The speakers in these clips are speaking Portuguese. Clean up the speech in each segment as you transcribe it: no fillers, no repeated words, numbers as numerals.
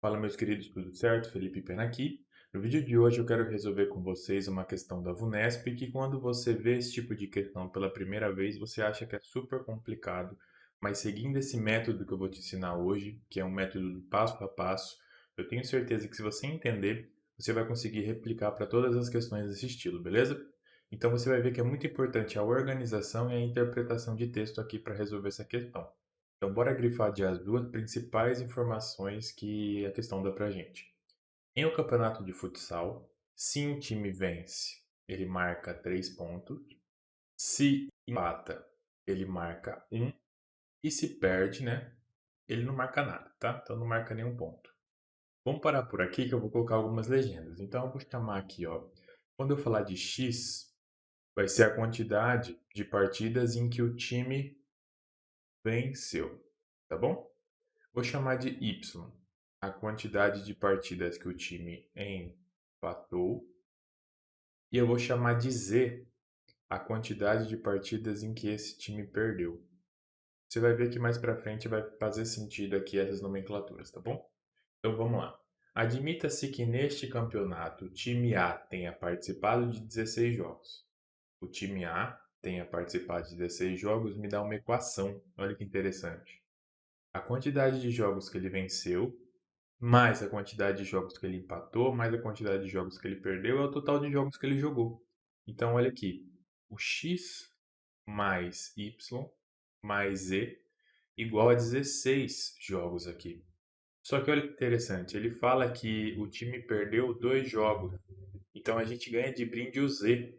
Fala, meus queridos, tudo certo? Felipe Pena aqui. No vídeo de hoje eu quero resolver com vocês uma questão da VUNESP que quando você vê esse tipo de questão pela primeira vez, você acha que é super complicado, mas seguindo esse método que eu vou te ensinar hoje, que é um método do passo a passo, eu tenho certeza que se você entender, você vai conseguir replicar para todas as questões desse estilo, beleza? Então você vai ver que é muito importante a organização e a interpretação de texto aqui para resolver essa questão. Então, bora grifar de as duas principais informações que a questão dá pra gente. Em um campeonato de futsal, se um time vence, ele marca 3 pontos. Se empata, ele marca um. E se perde, né? Ele não marca nada, tá? Então não marca nenhum ponto. Vamos parar por aqui que eu vou colocar algumas legendas. Então eu vou chamar aqui, ó. Quando eu falar de X, vai ser a quantidade de partidas em que o time venceu, tá bom? Vou chamar de Y a quantidade de partidas que o time empatou. E eu vou chamar de Z a quantidade de partidas em que esse time perdeu. Você vai ver que mais pra frente vai fazer sentido aqui essas nomenclaturas, tá bom? Então vamos lá. Admita-se que neste campeonato o time A tenha participado de 16 jogos. O time A tenha participado de 16 jogos me dá uma equação. Olha que interessante. A quantidade de jogos que ele venceu mais a quantidade de jogos que ele empatou, mais a quantidade de jogos que ele perdeu, é o total de jogos que ele jogou. Então, olha aqui. O x mais y mais z igual a 16 jogos aqui. Só que olha que interessante, ele fala que o time perdeu 2 jogos. Então a gente ganha de brinde o z.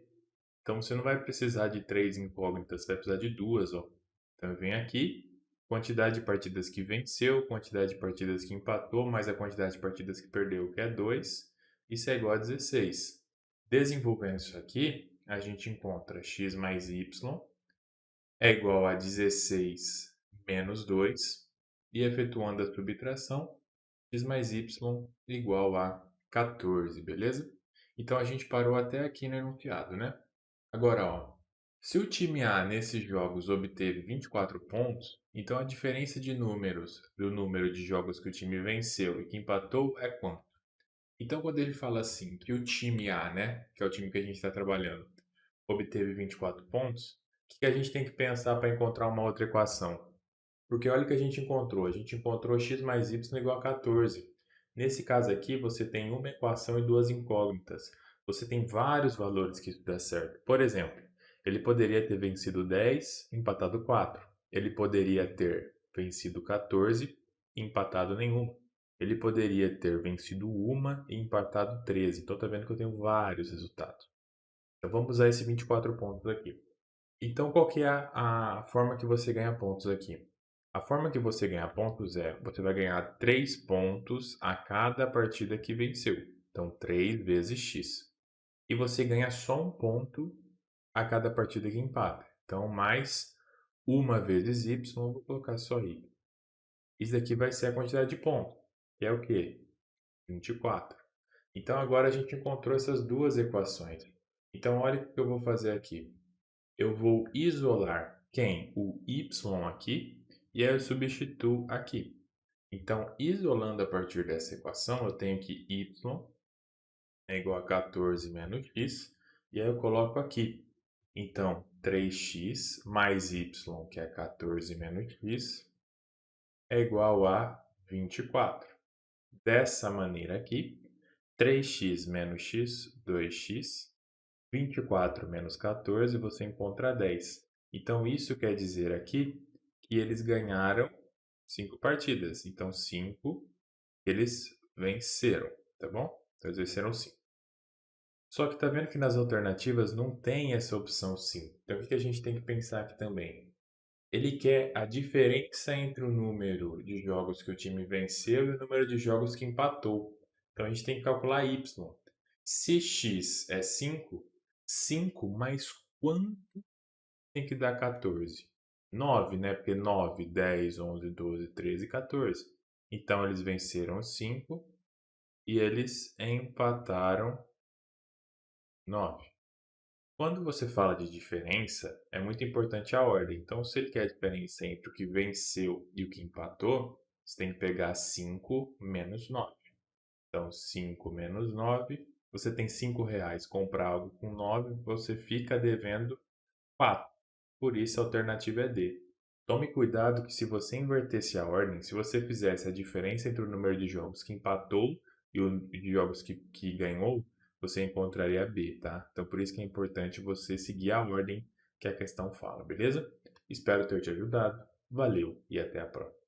Então você não vai precisar de 3 incógnitas, você vai precisar de duas, ó. Então vem aqui, quantidade de partidas que venceu, quantidade de partidas que empatou, mais a quantidade de partidas que perdeu, que é 2. Isso é igual a 16. Desenvolvendo isso aqui, a gente encontra x mais y é igual a 16 menos 2. E efetuando a subtração, x mais y igual a 14, beleza? Então a gente parou até aqui no enunciado, né? Agora, ó, se o time A nesses jogos obteve 24 pontos, então a diferença de números do número de jogos que o time venceu e que empatou é quanto? Então, quando ele fala assim, que o time A, né, que é o time que a gente está trabalhando, obteve 24 pontos, o que a gente tem que pensar para encontrar uma outra equação? Porque olha o que a gente encontrou. A gente encontrou x mais y igual a 14. Nesse caso aqui, você tem uma equação e duas incógnitas. Você tem vários valores que isso dá certo. Por exemplo, ele poderia ter vencido 10, empatado 4. Ele poderia ter vencido 14 e empatado nenhuma. Ele poderia ter vencido uma e empatado 13. Então, tá vendo que eu tenho vários resultados. Então, vamos usar esse 24 pontos aqui. Então, qual que é a forma que você ganha pontos aqui? A forma que você ganha pontos é, você vai ganhar 3 pontos a cada partida que venceu. Então, 3 vezes x. E você ganha só um ponto a cada partida que empata. Então, mais uma vezes y, vou colocar só y. Isso daqui vai ser a quantidade de pontos, que é o quê? 24. Então, agora a gente encontrou essas duas equações. Então, olha o que eu vou fazer aqui. Eu vou isolar quem? O y aqui, e aí eu substituo aqui. Então, isolando a partir dessa equação, eu tenho que y é igual a 14 menos x, e aí eu coloco aqui. Então, 3x mais y, que é 14 menos x, é igual a 24. Dessa maneira aqui, 3x menos x, 2x, 24 menos 14, você encontra 10. Então, isso quer dizer aqui que eles ganharam 5 partidas. Então, 5 eles venceram, tá bom? Então, eles venceram 5. Só que tá vendo que nas alternativas não tem essa opção 5. Então, o que a gente tem que pensar aqui também? Ele quer a diferença entre o número de jogos que o time venceu e o número de jogos que empatou. Então, a gente tem que calcular y. Se x é 5, 5 mais quanto tem que dar 14? 9, né? Porque 9, 10, 11, 12, 13, 14. Então, eles venceram 5 e eles empataram 9. Quando você fala de diferença, é muito importante a ordem. Então, se ele quer a diferença entre o que venceu e o que empatou, Você tem que pegar 5 menos 9. Então, 5 menos 9, você tem R$ 5. Comprar algo com 9, você fica devendo 4. Por isso, a alternativa é D. Tome cuidado que se você invertesse a ordem, se você fizesse a diferença entre o número de jogos que empatou e o de jogos que ganhou, você encontraria B, tá? Então, por isso que é importante você seguir a ordem que a questão fala, beleza? Espero ter te ajudado. Valeu e até a próxima.